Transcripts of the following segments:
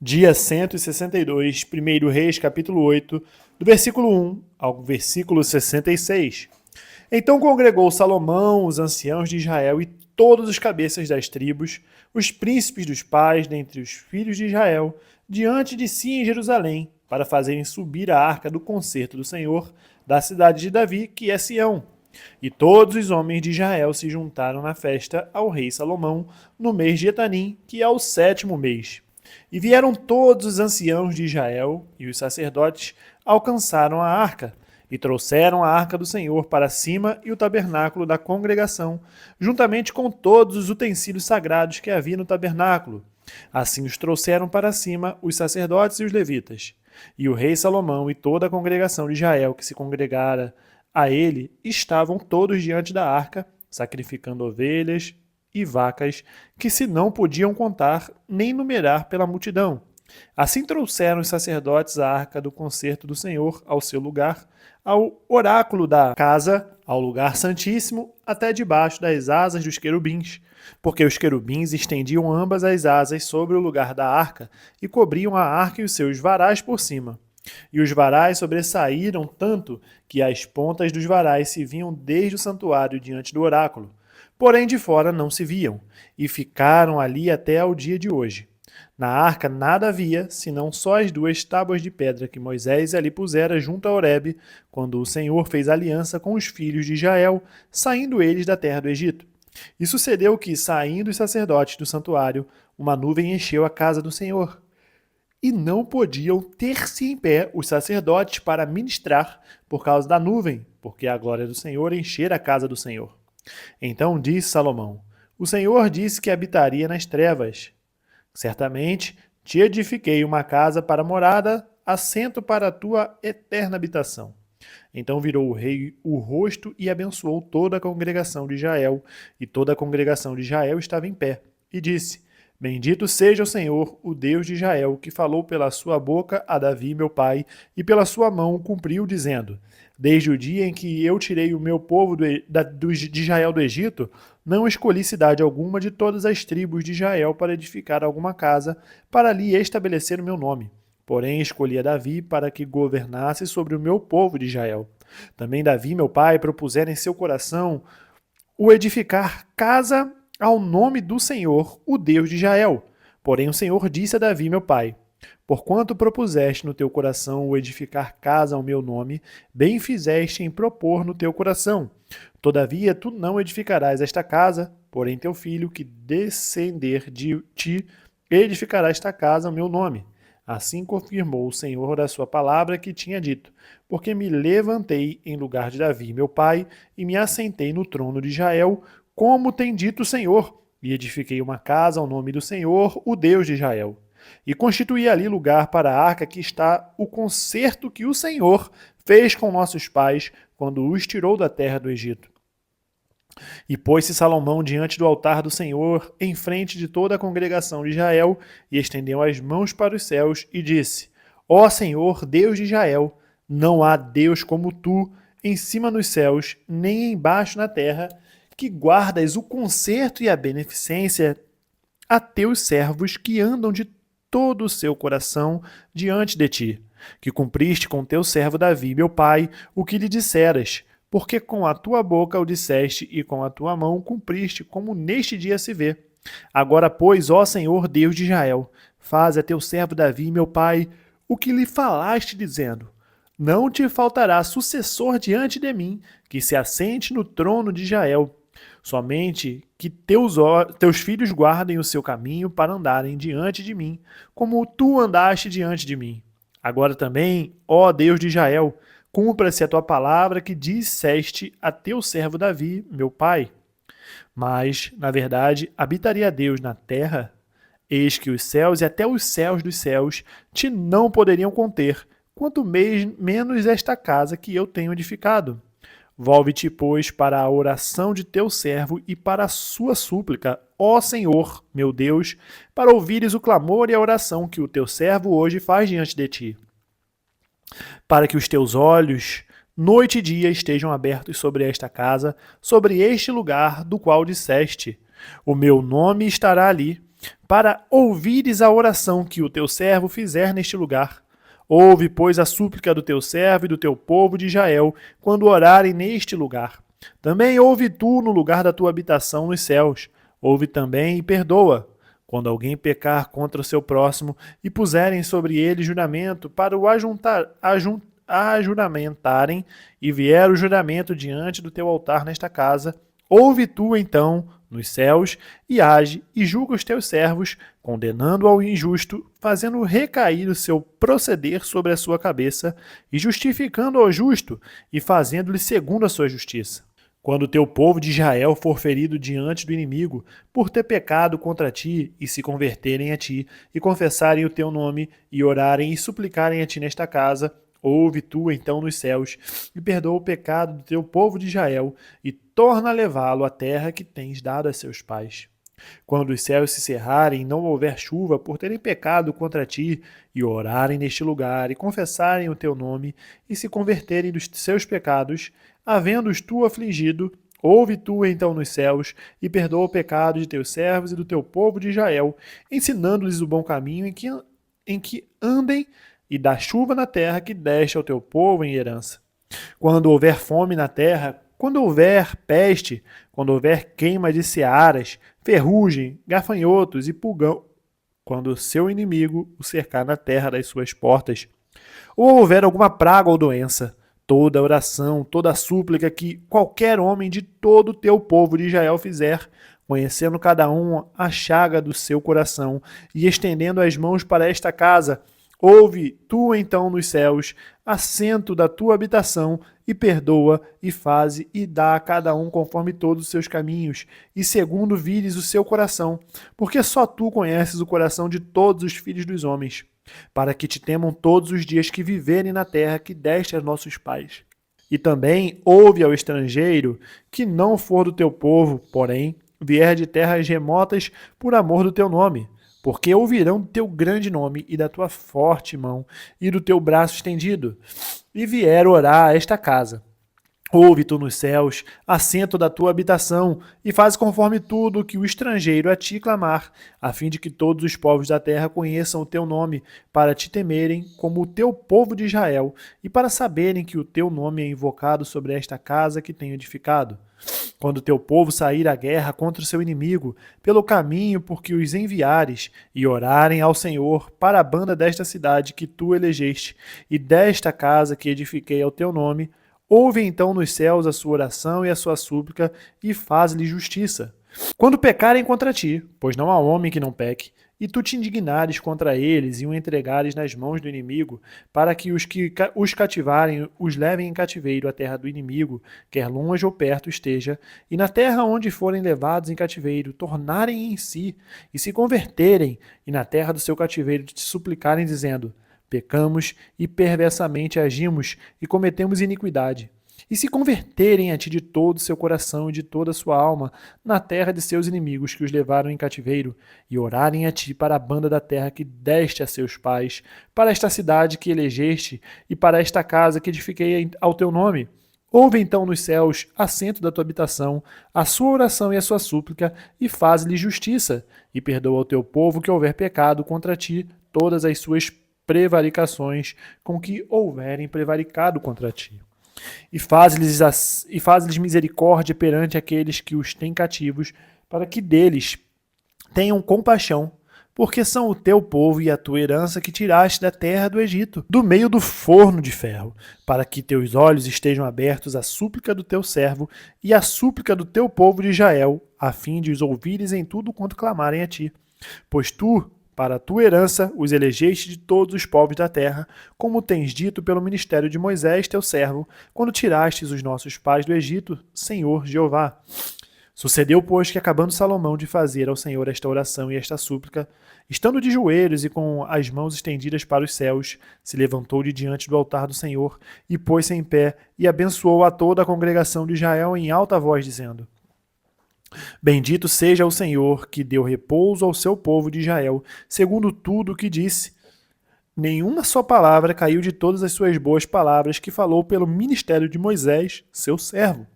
Dia 162, 1 Reis, capítulo 8, do versículo 1 ao versículo 66. Então congregou Salomão, os anciãos de Israel e todos os cabeças das tribos, os príncipes dos pais dentre os filhos de Israel, diante de si em Jerusalém, para fazerem subir a arca do concerto do Senhor da cidade de Davi, que é Sião. E todos os homens de Israel se juntaram na festa ao rei Salomão no mês de Etanim, que é o 7º mês. E vieram todos os anciãos de Israel e os sacerdotes alcançaram a arca, e trouxeram a arca do Senhor para cima e o tabernáculo da congregação, juntamente com todos os utensílios sagrados que havia no tabernáculo. Assim os trouxeram para cima os sacerdotes e os levitas. E o rei Salomão e toda a congregação de Israel que se congregara a ele estavam todos diante da arca, sacrificando ovelhas e vacas que se não podiam contar nem numerar pela multidão. Assim trouxeram os sacerdotes a arca do concerto do Senhor ao seu lugar, ao oráculo da casa, ao lugar santíssimo, até debaixo das asas dos querubins, porque os querubins estendiam ambas as asas sobre o lugar da arca e cobriam a arca e os seus varais por cima. E os varais sobressaíram tanto que as pontas dos varais se viam desde o santuário diante do oráculo, porém de fora não se viam, e ficaram ali até ao dia de hoje. Na arca nada havia, senão só as 2 tábuas de pedra que Moisés ali pusera junto a Horebe, quando o Senhor fez aliança com os filhos de Israel, saindo eles da terra do Egito. E sucedeu que, saindo os sacerdotes do santuário, uma nuvem encheu a casa do Senhor. E não podiam ter-se em pé os sacerdotes para ministrar por causa da nuvem, porque a glória do Senhor enchera a casa do Senhor. Então disse Salomão: O Senhor disse que habitaria nas trevas. Certamente te edifiquei uma casa para morada, assento para a tua eterna habitação. Então virou o rei o rosto e abençoou toda a congregação de Israel, e toda a congregação de Israel estava em pé, e disse: Bendito seja o Senhor, o Deus de Israel, que falou pela sua boca a Davi, meu pai, e pela sua mão o cumpriu, dizendo: Desde o dia em que eu tirei o meu povo de Israel do Egito, não escolhi cidade alguma de todas as tribos de Israel para edificar alguma casa, para ali estabelecer o meu nome. Porém, escolhi a Davi para que governasse sobre o meu povo de Israel. Também Davi, meu pai, propusera em seu coração o edificar casa ao nome do Senhor, o Deus de Israel. Porém o Senhor disse a Davi, meu pai: Porquanto propuseste no teu coração o edificar casa ao meu nome, bem fizeste em propor no teu coração. Todavia tu não edificarás esta casa, porém teu filho que descender de ti edificará esta casa ao meu nome. Assim confirmou o Senhor a sua palavra que tinha dito, porque me levantei em lugar de Davi, meu pai, e me assentei no trono de Israel, como tem dito o Senhor, e edifiquei uma casa ao nome do Senhor, o Deus de Israel. E constituí ali lugar para a arca que está o concerto que o Senhor fez com nossos pais quando os tirou da terra do Egito. E pôs-se Salomão diante do altar do Senhor, em frente de toda a congregação de Israel, e estendeu as mãos para os céus e disse: Ó Senhor, Deus de Israel, não há Deus como tu, em cima nos céus, nem embaixo na terra, que guardas o conserto e a beneficência a teus servos que andam de todo o seu coração diante de ti, que cumpriste com teu servo Davi, meu pai, o que lhe disseras, porque com a tua boca o disseste e com a tua mão cumpriste, como neste dia se vê. Agora, pois, ó Senhor Deus de Israel, faze a teu servo Davi, meu pai, o que lhe falaste, dizendo: Não te faltará sucessor diante de mim, que se assente no trono de Israel. Somente que teus filhos guardem o seu caminho para andarem diante de mim, como tu andaste diante de mim. Agora também, ó Deus de Israel, cumpra-se a tua palavra que disseste a teu servo Davi, meu pai. Mas, na verdade, habitaria Deus na terra? Eis que os céus e até os céus dos céus te não poderiam conter, quanto menos esta casa que eu tenho edificado. Volve-te, pois, para a oração de teu servo e para a sua súplica, ó Senhor, meu Deus, para ouvires o clamor e a oração que o teu servo hoje faz diante de ti. Para que os teus olhos, noite e dia, estejam abertos sobre esta casa, sobre este lugar do qual disseste: O meu nome estará ali, para ouvires a oração que o teu servo fizer neste lugar. Ouve, pois, a súplica do teu servo e do teu povo de Israel, quando orarem neste lugar. Também ouve tu no lugar da tua habitação nos céus. Ouve também e perdoa. Quando alguém pecar contra o seu próximo e puserem sobre ele juramento para o ajuramentarem, e vier o juramento diante do teu altar nesta casa, ouve tu então nos céus e age e julga os teus servos, condenando ao injusto, fazendo recair o seu proceder sobre a sua cabeça, e justificando ao justo, e fazendo-lhe segundo a sua justiça. Quando o teu povo de Israel for ferido diante do inimigo, por ter pecado contra ti, e se converterem a ti, e confessarem o teu nome, e orarem e suplicarem a ti nesta casa, ouve tu então nos céus, e perdoa o pecado do teu povo de Israel, e torna a levá-lo à terra que tens dado a seus pais. Quando os céus se cerrarem e não houver chuva por terem pecado contra ti, e orarem neste lugar, e confessarem o teu nome, e se converterem dos seus pecados, havendo-os tu afligido, ouve tu então nos céus, e perdoa o pecado de teus servos e do teu povo de Israel, ensinando-lhes o bom caminho em que andem, e dá chuva na terra que deste ao teu povo em herança. Quando houver fome na terra, quando houver peste, quando houver queima de searas, ferrugem, gafanhotos e pulgão, quando o seu inimigo o cercar na terra das suas portas, ou houver alguma praga ou doença, toda oração, toda súplica que qualquer homem de todo o teu povo de Israel fizer, conhecendo cada um a chaga do seu coração e estendendo as mãos para esta casa, ouve tu então nos céus, assento da tua habitação, e perdoa, e faze, e dá a cada um conforme todos os seus caminhos, e segundo vires o seu coração, porque só tu conheces o coração de todos os filhos dos homens, para que te temam todos os dias que viverem na terra que deste a nossos pais. E também ouve ao estrangeiro, que não for do teu povo, porém, vier de terras remotas por amor do teu nome, porque ouvirão do teu grande nome e da tua forte mão e do teu braço estendido, e vier orar a esta casa. Ouve tu nos céus, assento da tua habitação, e faz conforme tudo que o estrangeiro a ti clamar, a fim de que todos os povos da terra conheçam o teu nome, para te temerem como o teu povo de Israel, e para saberem que o teu nome é invocado sobre esta casa que tenho edificado. Quando teu povo sair à guerra contra o seu inimigo, pelo caminho por que os enviares, e orarem ao Senhor para a banda desta cidade que tu elegeste, e desta casa que edifiquei ao teu nome, ouve então nos céus a sua oração e a sua súplica, e faz-lhe justiça. Quando pecarem contra ti, pois não há homem que não peque, e tu te indignares contra eles e o entregares nas mãos do inimigo, para que os cativarem os levem em cativeiro à terra do inimigo, quer longe ou perto esteja, e na terra onde forem levados em cativeiro, tornarem em si, e se converterem, e na terra do seu cativeiro te suplicarem, dizendo: pecamos e perversamente agimos e cometemos iniquidade. E se converterem a ti de todo o seu coração e de toda a sua alma na terra de seus inimigos que os levaram em cativeiro, e orarem a ti para a banda da terra que deste a seus pais, para esta cidade que elegeste e para esta casa que edifiquei ao teu nome, ouve então nos céus, assento da tua habitação, a sua oração e a sua súplica, e faz-lhe justiça, e perdoa ao teu povo que houver pecado contra ti todas as suas prevaricações com que houverem prevaricado contra ti. E faz-lhes misericórdia perante aqueles que os têm cativos, para que deles tenham compaixão, porque são o teu povo e a tua herança que tiraste da terra do Egito, do meio do forno de ferro, para que teus olhos estejam abertos à súplica do teu servo e à súplica do teu povo de Israel, a fim de os ouvires em tudo quanto clamarem a ti. Pois tu, para a tua herança, os elegeste de todos os povos da terra, como tens dito pelo ministério de Moisés, teu servo, quando tirastes os nossos pais do Egito, Senhor Jeová. Sucedeu, pois, que acabando Salomão de fazer ao Senhor esta oração e esta súplica, estando de joelhos e com as mãos estendidas para os céus, se levantou de diante do altar do Senhor e pôs-se em pé e abençoou a toda a congregação de Israel em alta voz, dizendo: Bendito seja o Senhor, que deu repouso ao seu povo de Israel, segundo tudo o que disse. Nenhuma só palavra caiu de todas as suas boas palavras que falou pelo ministério de Moisés, seu servo.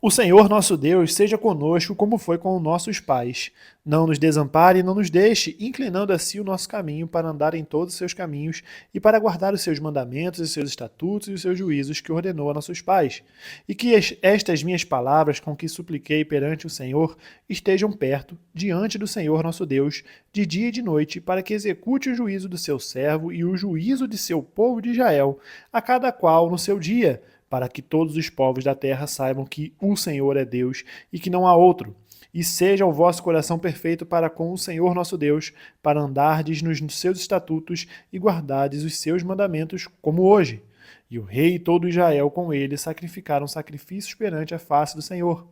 O Senhor nosso Deus seja conosco como foi com nossos pais. Não nos desampare e não nos deixe, inclinando a si o nosso caminho para andar em todos os seus caminhos e para guardar os seus mandamentos, os seus estatutos e os seus juízos que ordenou a nossos pais. E que estas minhas palavras com que supliquei perante o Senhor estejam perto, diante do Senhor nosso Deus, de dia e de noite, para que execute o juízo do seu servo e o juízo de seu povo de Israel, a cada qual no seu dia, para que todos os povos da terra saibam que o Senhor é Deus e que não há outro. E seja o vosso coração perfeito para com o Senhor nosso Deus, para andardes nos seus estatutos e guardardes os seus mandamentos, como hoje. E o rei e todo Israel com ele sacrificaram sacrifícios perante a face do Senhor.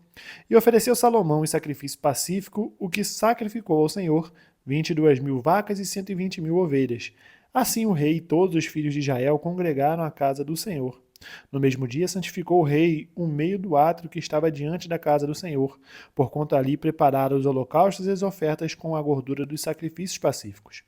E ofereceu Salomão em sacrifício pacífico o que sacrificou ao Senhor, 22.000 vacas e 120.000 ovelhas. Assim o rei e todos os filhos de Israel congregaram à casa do Senhor. No mesmo dia santificou o rei o meio do átrio que estava diante da casa do Senhor, porquanto ali prepararam os holocaustos e as ofertas com a gordura dos sacrifícios pacíficos.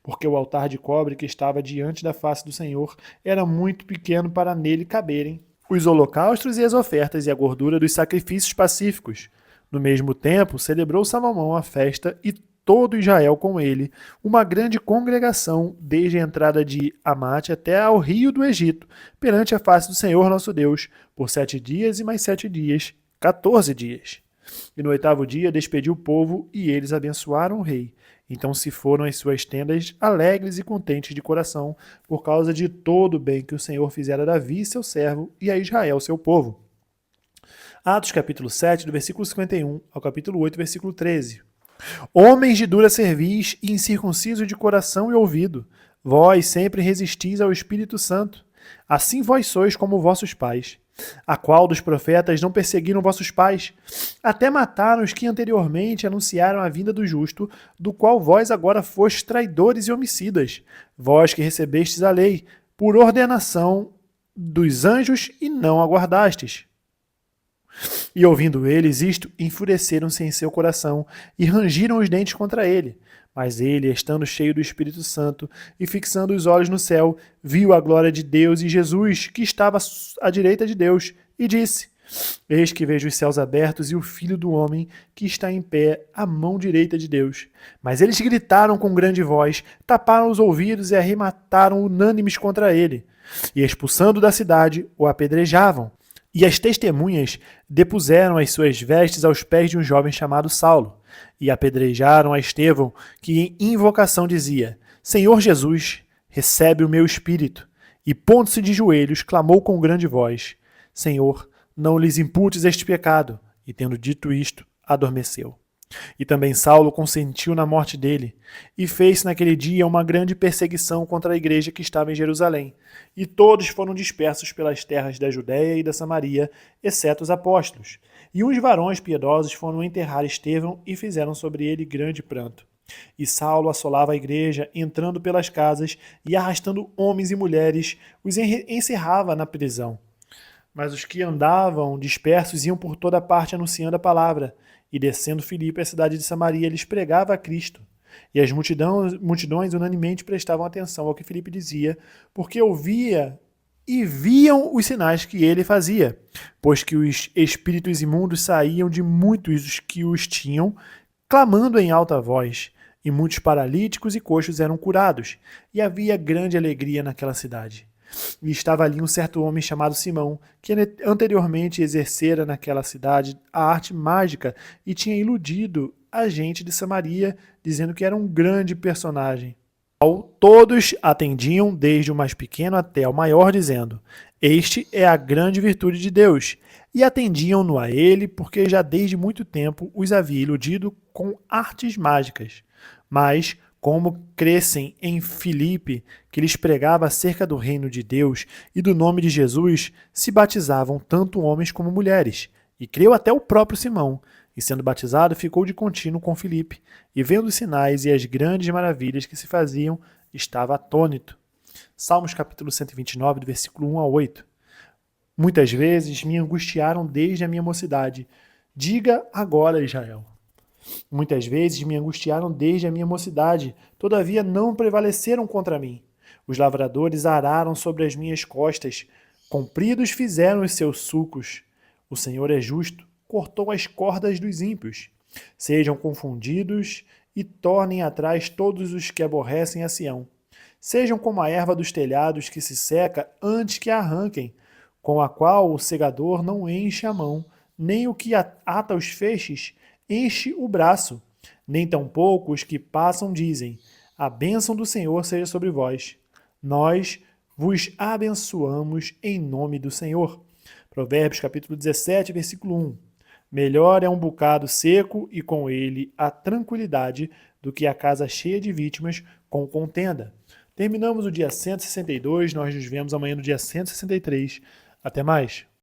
Porque o altar de cobre que estava diante da face do Senhor era muito pequeno para nele caberem os holocaustos e as ofertas e a gordura dos sacrifícios pacíficos. No mesmo tempo, celebrou Salomão a festa e todo Israel com ele, uma grande congregação, desde a entrada de Amate até ao rio do Egito, perante a face do Senhor nosso Deus, por 7 dias e mais 7 dias, 14 dias. E no 8º dia despediu o povo, e eles abençoaram o rei. Então se foram às suas tendas, alegres e contentes de coração, por causa de todo o bem que o Senhor fizera a Davi, seu servo, e a Israel, seu povo. Atos capítulo 7, do versículo 51 ao capítulo 8, versículo 13. Homens de dura cerviz e incircuncisos de coração e ouvido, vós sempre resistis ao Espírito Santo. Assim vós sois como vossos pais. A qual dos profetas não perseguiram vossos pais? Até mataram os que anteriormente anunciaram a vinda do justo, do qual vós agora fostes traidores e homicidas. Vós que recebestes a lei, por ordenação dos anjos e não aguardastes. E ouvindo eles isto, enfureceram-se em seu coração e rangiram os dentes contra ele. Mas ele, estando cheio do Espírito Santo e fixando os olhos no céu, viu a glória de Deus e Jesus, que estava à direita de Deus, e disse: Eis que vejo os céus abertos e o Filho do Homem, que está em pé à mão direita de Deus. Mas eles gritaram com grande voz, taparam os ouvidos e arremataram unânimes contra ele. E expulsando da cidade, o apedrejavam. E as testemunhas depuseram as suas vestes aos pés de um jovem chamado Saulo, e apedrejaram a Estevão, que em invocação dizia: Senhor Jesus, recebe o meu espírito. E pondo-se de joelhos, clamou com grande voz: Senhor, não lhes imputes este pecado. E tendo dito isto, adormeceu. E também Saulo consentiu na morte dele, e fez naquele dia uma grande perseguição contra a igreja que estava em Jerusalém, e todos foram dispersos pelas terras da Judéia e da Samaria, exceto os apóstolos. E uns varões piedosos foram enterrar Estevão e fizeram sobre ele grande pranto. E Saulo assolava a igreja, entrando pelas casas e arrastando homens e mulheres, os encerrava na prisão. Mas os que andavam dispersos iam por toda parte anunciando a palavra. E descendo Filipe à cidade de Samaria, lhes pregava a Cristo. E as multidões unanimemente prestavam atenção ao que Filipe dizia, porque ouvia e viam os sinais que ele fazia, pois que os espíritos imundos saíam de muitos dos que os tinham, clamando em alta voz, e muitos paralíticos e coxos eram curados, e havia grande alegria naquela cidade. E estava ali um certo homem chamado Simão, que anteriormente exercera naquela cidade a arte mágica e tinha iludido a gente de Samaria, dizendo que era um grande personagem. Todos atendiam, desde o mais pequeno até o maior, dizendo: Este é a grande virtude de Deus. E atendiam-no a ele, porque já desde muito tempo os havia iludido com artes mágicas. Mas, como crescem em Filipe, que lhes pregava acerca do reino de Deus e do nome de Jesus, se batizavam tanto homens como mulheres. E creu até o próprio Simão, e sendo batizado ficou de contínuo com Filipe, e vendo os sinais e as grandes maravilhas que se faziam, estava atônito. Salmos capítulo 129, do versículo 1 a 8. Muitas vezes me angustiaram desde a minha mocidade. Diga agora, Israel. Muitas vezes me angustiaram desde a minha mocidade, todavia não prevaleceram contra mim. Os lavradores araram sobre as minhas costas, compridos fizeram os seus sulcos. O Senhor é justo, cortou as cordas dos ímpios. Sejam confundidos e tornem atrás todos os que aborrecem a Sião. Sejam como a erva dos telhados que se seca antes que a arranquem, com a qual o segador não enche a mão, nem o que ata os feixes enche o braço. Nem tampouco os que passam dizem: a bênção do Senhor seja sobre vós. Nós vos abençoamos em nome do Senhor. Provérbios capítulo 17, versículo 1. Melhor é um bocado seco e com ele a tranquilidade do que a casa cheia de vítimas com contenda. Terminamos o dia 162, nós nos vemos amanhã no dia 163. Até mais!